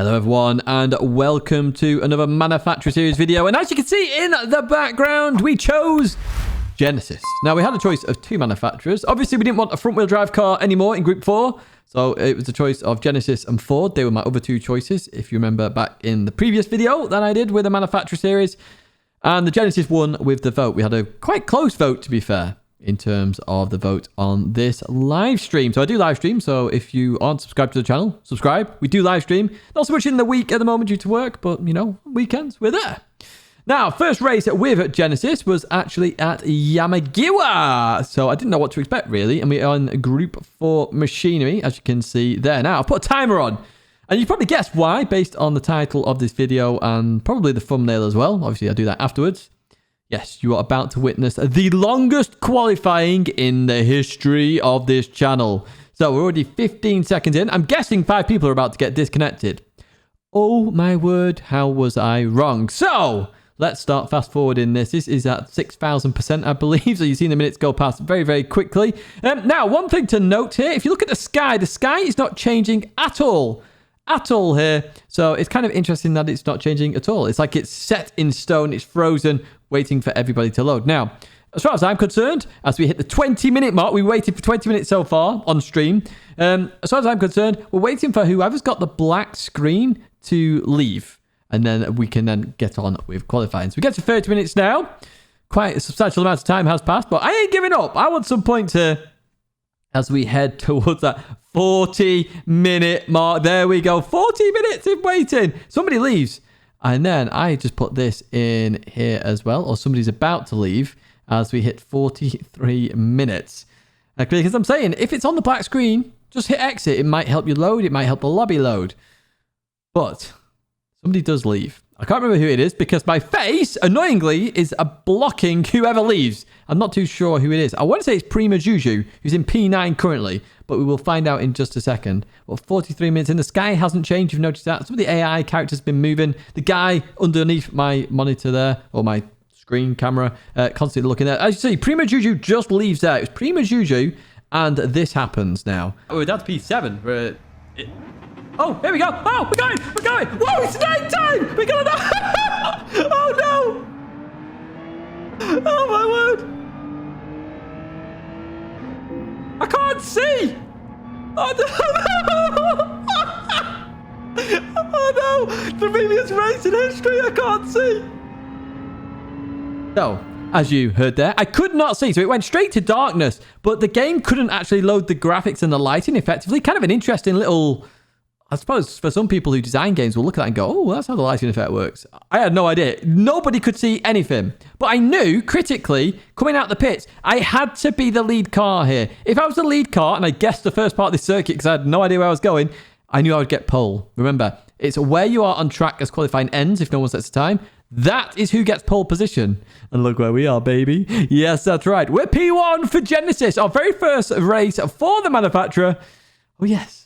Hello everyone and welcome to another Manufacturer Series video, and as you can see in the background we chose Genesis. Now we had a choice of two manufacturers. Obviously we didn't want a front wheel drive car anymore in group 4, so it was a choice of Genesis and Ford. They were my other two choices if you remember back in the previous video that I did with the Manufacturer Series, and the Genesis won with the vote. We had a quite close vote, to be fair, in terms of the vote on this live stream. So I do live stream, so if you aren't subscribed to the channel, subscribe. We do live stream. Not so much in the week at the moment due to work, but you know, weekends, we're there. Now, first race with Genesis was actually at Yamagiwa, so I didn't know what to expect really, and we are in group 4 machinery, as you can see there. Now, I've put a timer on, and you probably guessed why, based on the title of this video and probably the thumbnail as well. Obviously, I'll do that afterwards. Yes, you are about to witness the longest qualifying in the history of this channel. So we're already 15 seconds in. I'm guessing 5 people are about to get disconnected. Oh my word, how was I wrong? So let's start fast forwarding this. This is at 6,000%, I believe. So you've seen the minutes go past very, very quickly. Now, one thing to note here, if you look at the sky is not changing at all. Here. So it's kind of interesting that it's not changing at all. It's like it's set in stone, it's frozen, waiting for everybody to load. Now, as far as I'm concerned, as we hit the 20-minute mark, we waited for 20 minutes so far on stream. As far as I'm concerned, we're waiting for whoever's got the black screen to leave, and then we can then get on with qualifying. So we get to 30 minutes now. Quite a substantial amount of time has passed, but I ain't giving up. I want some points here as we head towards that 40-minute mark. There we go. 40 minutes in waiting. Somebody leaves. And then I just put this in here as well, or somebody's about to leave as we hit 43 minutes. Because I'm saying, if it's on the black screen, just hit exit. It might help you load. It might help the lobby load. But somebody does leave. I can't remember who it is because my face, annoyingly, is blocking whoever leaves. I'm not too sure who it is. I want to say it's Prima Juju, who's in P9 currently, but we will find out in just a second. Well, 43 minutes in. The sky hasn't changed. You've noticed that. Some of the AI characters have been moving. The guy underneath my monitor there, or my screen camera, constantly looking there. As you see, Prima Juju just leaves there. It was Prima Juju, and this happens now. Oh, we're down to P7. Oh, here we go. Oh, we're going. Whoa, it's night time. We're going to... Oh, no. Oh, my word. I can't see. Oh, no. Oh, no. The previous race in history, I can't see. So, as you heard there, I could not see. So it went straight to darkness, but the game couldn't actually load the graphics and the lighting effectively. Kind of an interesting little... I suppose for some people who design games will look at that and go, oh, that's how the lighting effect works. I had no idea. Nobody could see anything. But I knew, critically, coming out the pits, I had to be the lead car here. If I was the lead car, and I guessed the first part of this circuit because I had no idea where I was going, I knew I would get pole. Remember, it's where you are on track as qualifying ends if no one sets a time. That is who gets pole position. And look where we are, baby. Yes, that's right. We're P1 for Genesis, our very first race for the manufacturer. Oh, yes.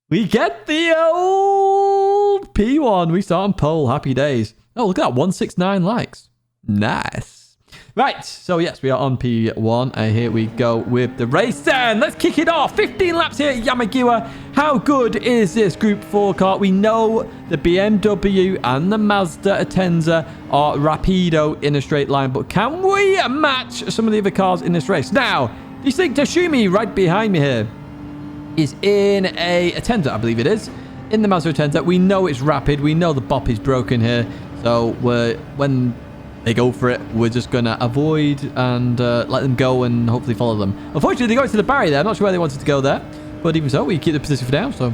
We get the old P1. We start on pole. Happy days. Oh, look at that. 169 likes. Nice. Right. So, yes, we are on P1. Here we go with the race then. Let's kick it off. 15 laps here at Yamagiwa. How good is this Group 4 car? We know the BMW and the Mazda Atenza are rapido in a straight line. But can we match some of the other cars in this race? Now, do you think Tashumi right behind me here is in a Atenza, I believe it is, in the Mazda Atenza. We know it's rapid. We know the bop is broken here. So when they go for it, we're just going to avoid and let them go and hopefully follow them. Unfortunately, they go into the barrier there. I'm not sure where they wanted to go there. But even so, we keep the position for now. So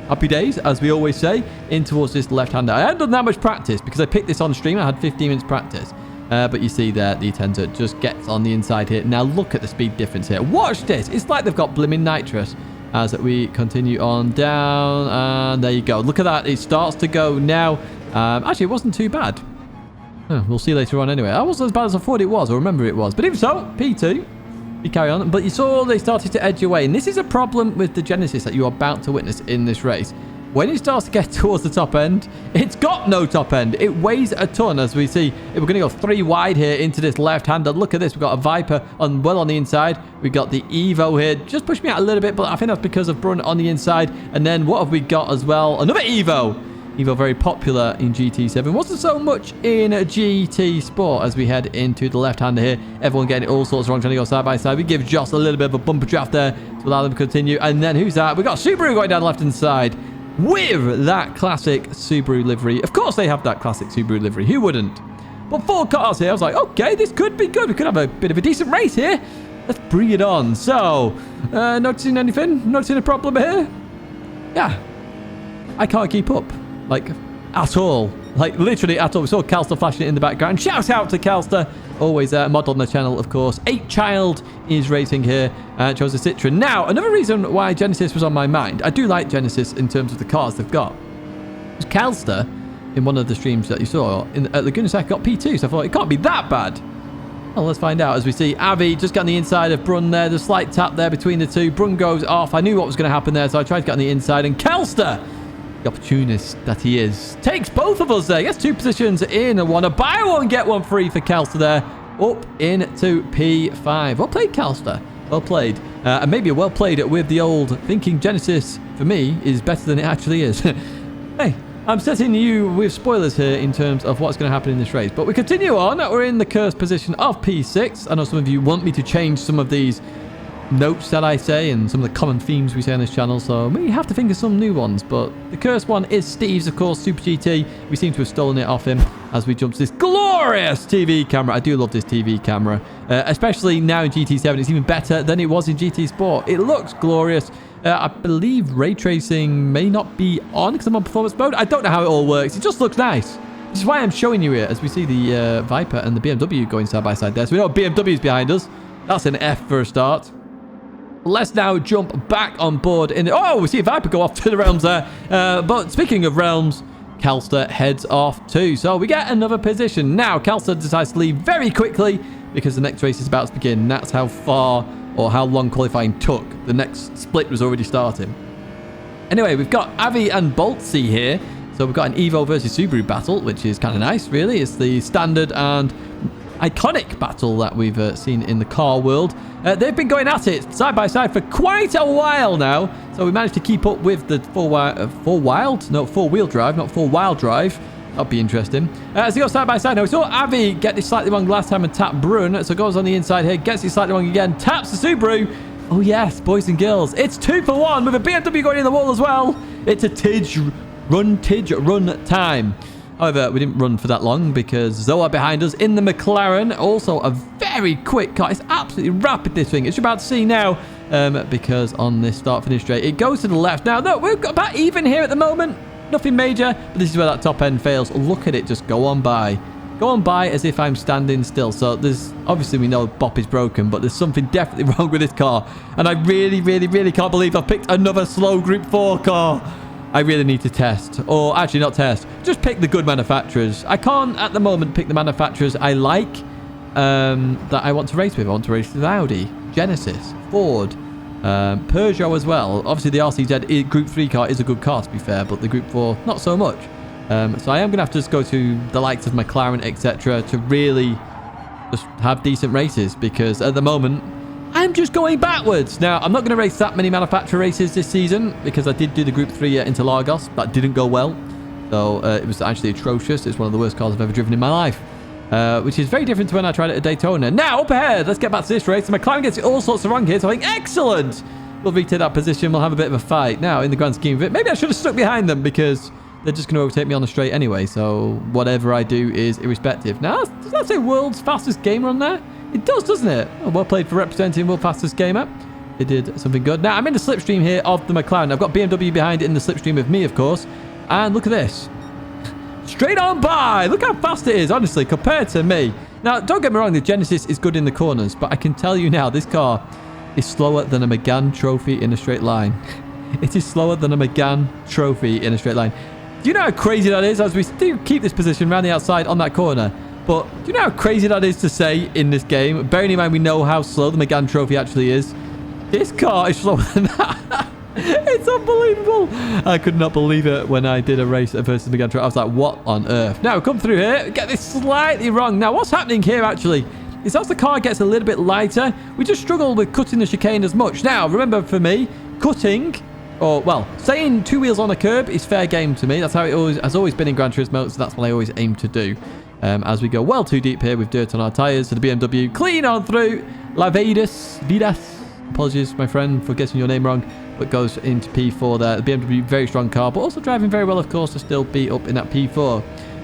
happy days, as we always say, in towards this left-hander. I hadn't done that much practice because I picked this on stream. I had 15 minutes practice. But you see there, the Atenza just gets on the inside here. Now look at the speed difference here. Watch this. It's like they've got blimmin' nitrous. As we continue on down, and there you go. Look at that. It starts to go now. Actually, it wasn't too bad. We'll see later on anyway. That wasn't as bad as I thought it was, or remember it was. But even so, P2, we carry on. But you saw they started to edge away. And this is a problem with the Genesis that you're about to witness in this race. When it starts to get towards the top end, it's got no top end. It weighs a ton, as we see. If we're going to go 3 wide here into this left-hander, look at this. We've got a Viper well on the inside. We've got the Evo here. Just pushed me out a little bit, but I think that's because of Brun on the inside. And then what have we got as well? Another Evo. Evo very popular in GT7. Wasn't so much in GT Sport as we head into the left-hander here. Everyone getting all sorts wrong, trying to go side by side. We give Joss a little bit of a bumper draft there to allow them to continue. And then who's that? We got Subaru going down the left-hand side with that classic Subaru livery. Of course they have that classic Subaru livery. Who wouldn't? But 4 cars here. I was like, okay, this could be good. We could have a bit of a decent race here. Let's bring it on. So, noticing anything? Noticing a problem here? Yeah. I can't keep up. Like, at all. Like, literally at all. We saw Calster flashing it in the background. Shout out to Calster. Always a mod on the channel, of course. 8Child is racing here. Chose a Citroen. Now, another reason why Genesis was on my mind. I do like Genesis in terms of the cars they've got. Because Calster, in one of the streams that you saw, at Laguna Seca, got P2. So I thought, it can't be that bad. Well, let's find out as we see Avi just got on the inside of Brun there. There's a slight tap there between the two. Brun goes off. I knew what was going to happen there, so I tried to get on the inside. And Calster, the opportunist that he is, takes both of us there. Gets 2 positions in and 1. A buy one, get one free for Calster there. Up into P5. Well played, Calster. Well played. And maybe well played with the old thinking Genesis, for me, is better than it actually is. Hey. I'm setting you with spoilers here in terms of what's going to happen in this race. But we continue on. We're in the cursed position of P6. I know some of you want me to change some of these notes that I say and some of the common themes we say on this channel. So we have to think of some new ones. But the cursed one is Steve's, of course, Super GT. We seem to have stolen it off him as we jump to this glorious TV camera. I do love this TV camera. Especially now in GT7. It's even better than it was in GT Sport. It looks glorious. I believe ray tracing may not be on because I'm on performance mode. I don't know how it all works. It just looks nice. Which is why I'm showing you it as we see the Viper and the BMW going side by side there. So we know BMW is behind us. That's an F for a start. Let's now jump back on board. Oh, we see a Viper go off to the realms there. But speaking of realms, Calster heads off too. So we get another position. Now, Calster decides to leave very quickly because the next race is about to begin. That's how far or how long qualifying took. The next split was already starting. Anyway, we've got Avi and Boltsy here. So we've got an Evo versus Subaru battle, which is kind of nice, really. It's the standard and iconic battle that we've seen in the car world. They've been going at it side by side for quite a while now. So we managed to keep up with the four-wheel drive, not four-wheel drive. That'll be interesting. As they go side by side now, we saw Avi get this slightly wrong last time and tap Brun. So goes on the inside here, gets it slightly wrong again, taps the Subaru. Oh yes, boys and girls, it's 2 for 1 with a BMW going in the wall as well. It's a Tidge run time. However, we didn't run for that long because Zoa behind us in the McLaren. Also a very quick car. It's absolutely rapid, this thing. It's about to see now because on this start-finish straight, it goes to the left. Now, look, we've got about even here at the moment. Nothing major, but this is where that top end fails. Look at it just go on by. Go on by as if I'm standing still. So there's, obviously we know Bop is broken, but there's something definitely wrong with this car. And I really, really, really can't believe I've picked another slow Group 4 car. I really need to test. Or actually not test. Just pick the good manufacturers. I can't at the moment pick the manufacturers I like that I want to race with. I want to race with Audi, Genesis, Ford, Peugeot as well. Obviously the RCZ Group 3 car is a good car to be fair, but the Group 4 not so much. So I am going to have to just go to the likes of McLaren, etc. to really just have decent races because at the moment I'm just going backwards. Now I'm not going to race that many manufacturer races this season because I did do the Group 3 at Interlagos. That didn't go well. So it was actually atrocious. It's one of the worst cars I've ever driven in my life. Which is very different to when I tried it at Daytona. Now, up ahead, let's get back to this race. McLaren gets it all sorts of wrong here, so I think, excellent! We'll retake that position. We'll have a bit of a fight. Now, in the grand scheme of it, maybe I should have stuck behind them because they're just going to overtake me on the straight anyway, so whatever I do is irrespective. Now, does that say world's fastest gamer on there? It does, doesn't it? Oh, well played for representing world's fastest gamer. It did something good. Now, I'm in the slipstream here of the McLaren. I've got BMW behind it in the slipstream of me, of course. And look at this. Straight on by. Look how fast it is, honestly, compared to me. Now, don't get me wrong, the Genesis is good in the corners, but I can tell you now, this car is slower than a Megane trophy in a straight line. It is slower than a Megane trophy in a straight line. Do you know how crazy that is? As we do keep this position around the outside on that corner. But do you know how crazy that is to say in this game? Bearing in mind we know how slow the Megane trophy actually is. This car is slower than that. It's unbelievable. I could not believe it when I did a race versus Megane trophy. I was like, what on earth? Now, come through here. Get this slightly wrong. Now, what's happening here actually is as the car gets a little bit lighter, we just struggle with cutting the chicane as much. Now, remember for me, cutting Or, well, saying 2 wheels on a curb is fair game to me. That's how it has always been in Gran Turismo, so that's what I always aim to do. As we go well too deep here with dirt on our tyres. So the BMW clean on through. Vidas. Apologies, my friend, for getting your name wrong. But goes into P4 there. The BMW, very strong car, but also driving very well, of course, to still be up in that P4.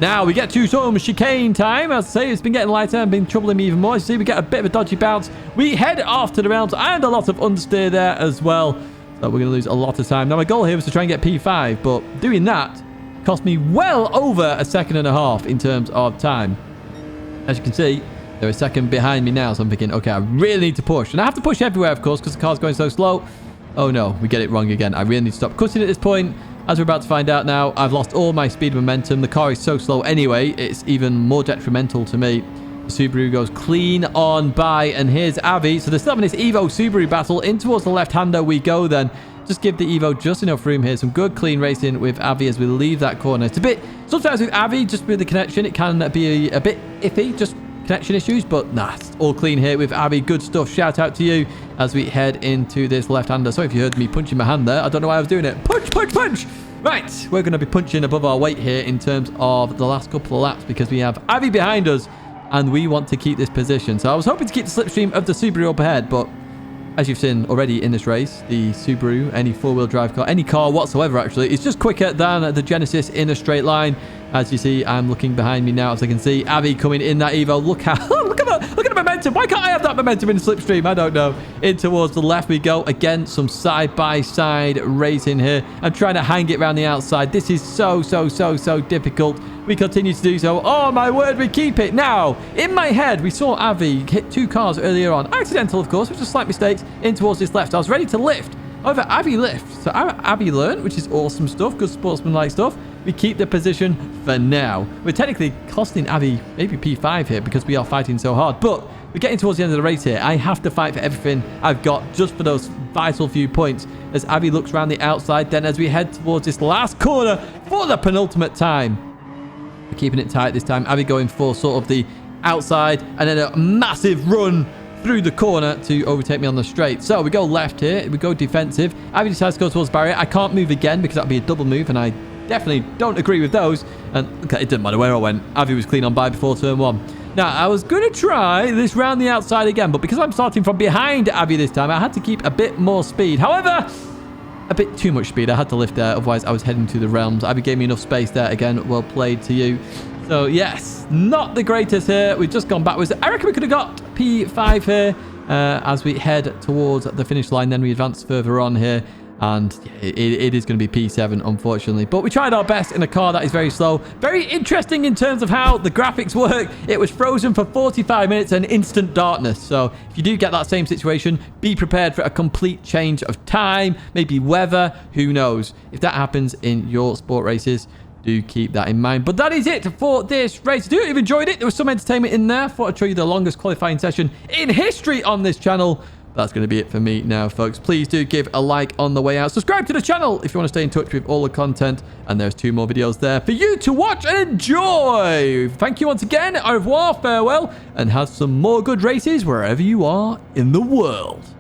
Now we get to some chicane time. As I say, it's been getting lighter and been troubling me even more. You see, we get a bit of a dodgy bounce. We head off to the realms and a lot of understeer there as well. So we're going to lose a lot of time. Now, my goal here was to try and get P5, but doing that cost me well over a second and a half in terms of time. As you can see, they're a second behind me now, so I'm thinking, okay, I really need to push. And I have to push everywhere, of course, because the car's going so slow. Oh, no, we get it wrong again. I really need to stop cutting at this point. As we're about to find out now, I've lost all my speed and momentum. The car is so slow anyway, it's even more detrimental to me. The Subaru goes clean on by, and here's Avi. So they're still having this Evo Subaru battle. In towards the left-hander we go then. Just give the Evo just enough room here. Some good clean racing with Avi as we leave that corner. It's a bit, sometimes with Avi, just with the connection, it can be a bit iffy, just connection issues, but nah, it's all clean here with Avi. Good stuff. Shout out to you as we head into this left-hander. Sorry if you heard me punching my hand there. I don't know why I was doing it. Punch, punch, punch! Right, we're going to be punching above our weight here in terms of the last couple of laps because we have Avi behind us and we want to keep this position. So I was hoping to keep the slipstream of the Subaru up ahead, but as you've seen already in this race, the Subaru, any four-wheel drive car, any car whatsoever actually, is just quicker than the Genesis in a straight line. As you see, I'm looking behind me now, as I can see Avi coming in that Evo. Look at the momentum. Why can't I have that momentum in the slipstream? I don't know. In towards the left we go. Again, some side-by-side racing here. I'm trying to hang it around the outside. This is so difficult. We continue to do so. Oh, my word, we keep it. Now, in my head, we saw Avi hit 2 cars earlier on. Accidental, of course, which was slight mistakes. In towards this left. I was ready to lift. However, Avi lifted. So Avi learned, which is awesome stuff. Good sportsman-like stuff. We keep the position for now. We're technically costing Avi maybe P5 here because we are fighting so hard. But we're getting towards the end of the race here. I have to fight for everything I've got just for those vital few points. As Avi looks around the outside. Then as we head towards this last corner for the penultimate time. We're keeping it tight this time. Avi going for sort of the outside. And then a massive run through the corner to overtake me on the straight. So we go left here. We go defensive. Avi decides to go towards the barrier. I can't move again because that would be a double move. And I definitely don't agree with those. And okay, it didn't matter where I went. Avi was clean on by before turn 1. Now, I was going to try this round the outside again, but because I'm starting from behind Avi this time, I had to keep a bit more speed. However, a bit too much speed. I had to lift there, otherwise I was heading to the realms. Avi gave me enough space there. Again, well played to you. So, yes, not the greatest here. We've just gone backwards. I reckon we could have got P5 here as we head towards the finish line. Then we advance further on here. And it is going to be P7, unfortunately. But we tried our best in a car that is very slow. Very interesting in terms of how the graphics work. It was frozen for 45 minutes and instant darkness. So if you do get that same situation, be prepared for a complete change of time. Maybe weather. Who knows? If that happens in your sport races, do keep that in mind. But that is it for this race. I do hope you've enjoyed it. There was some entertainment in there. Thought I'd show you the longest qualifying session in history on this channel. That's going to be it for me now, folks. Please do give a like on the way out. Subscribe to the channel if you want to stay in touch with all the content. And there's 2 more videos there for you to watch and enjoy. Thank you once again. Au revoir, farewell, and have some more good races wherever you are in the world.